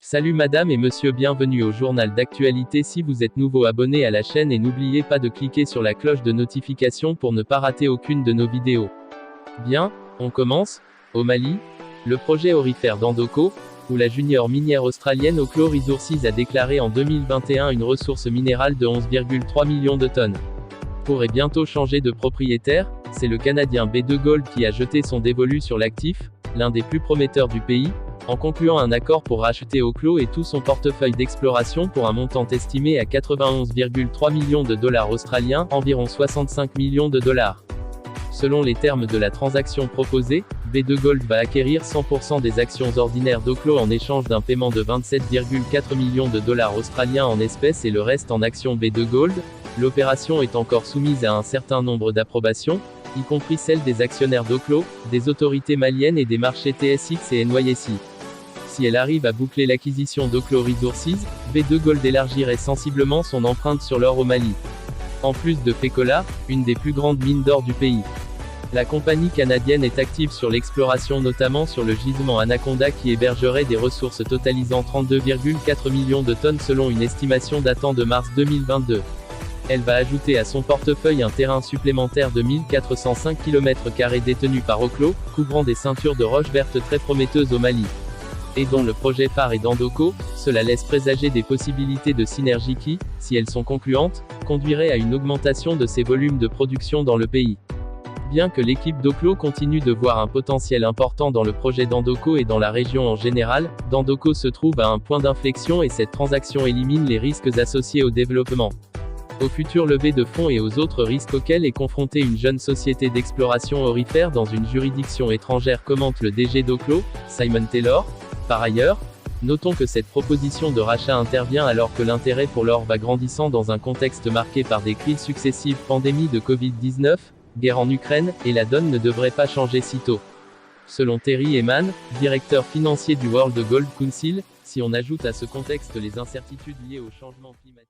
Salut madame et monsieur, bienvenue au journal d'actualité. Si vous êtes nouveau, abonnez à la chaîne et n'oubliez pas de cliquer sur la cloche de notification pour ne pas rater aucune de nos vidéos. Bien, on commence. Au Mali, le projet aurifère d'Andoko, où la junior minière australienne Oklo Resources a déclaré en 2021 une ressource minérale de 11,3 millions de tonnes, pourrait bientôt changer de propriétaire. C'est le Canadien B2 Gold qui a jeté son dévolu sur l'actif, l'un des plus prometteurs du pays, en concluant un accord pour racheter Oklo et tout son portefeuille d'exploration pour un montant estimé à 91,3 millions de dollars australiens, environ 65 millions de dollars. Selon les termes de la transaction proposée, B2 Gold va acquérir 100% des actions ordinaires d'Oklo en échange d'un paiement de 27,4 millions de dollars australiens en espèces et le reste en actions B2 Gold. L'opération est encore soumise à un certain nombre d'approbations, y compris celle des actionnaires d'Oklo, des autorités maliennes et des marchés TSX et NYSE. Si elle arrive à boucler l'acquisition d'Oklo Resources, B2 Gold élargirait sensiblement son empreinte sur l'or au Mali. En plus de Fekola, une des plus grandes mines d'or du pays. La compagnie canadienne est active sur l'exploration, notamment sur le gisement Anaconda qui hébergerait des ressources totalisant 32,4 millions de tonnes selon une estimation datant de mars 2022. Elle va ajouter à son portefeuille un terrain supplémentaire de 1405 km² détenu par Oklo, couvrant des ceintures de roches vertes très prometteuses au Mali, et dont le projet phare est d'Andoko. Cela laisse présager des possibilités de synergie qui, si elles sont concluantes, conduiraient à une augmentation de ses volumes de production dans le pays. Bien que l'équipe d'Oklo continue de voir un potentiel important dans le projet d'Andoko et dans la région en général, d'Andoko se trouve à un point d'inflexion et cette transaction élimine les risques associés au développement, aux futures levées de fonds et aux autres risques auxquels est confrontée une jeune société d'exploration aurifère dans une juridiction étrangère, commente le DG d'Oklo, Simon Taylor. Par ailleurs, notons que cette proposition de rachat intervient alors que l'intérêt pour l'or va grandissant dans un contexte marqué par des crises successives, pandémie de Covid-19, guerre en Ukraine, et la donne ne devrait pas changer sitôt. Selon Terry Eman, directeur financier du World Gold Council, si on ajoute à ce contexte les incertitudes liées au changement climatique.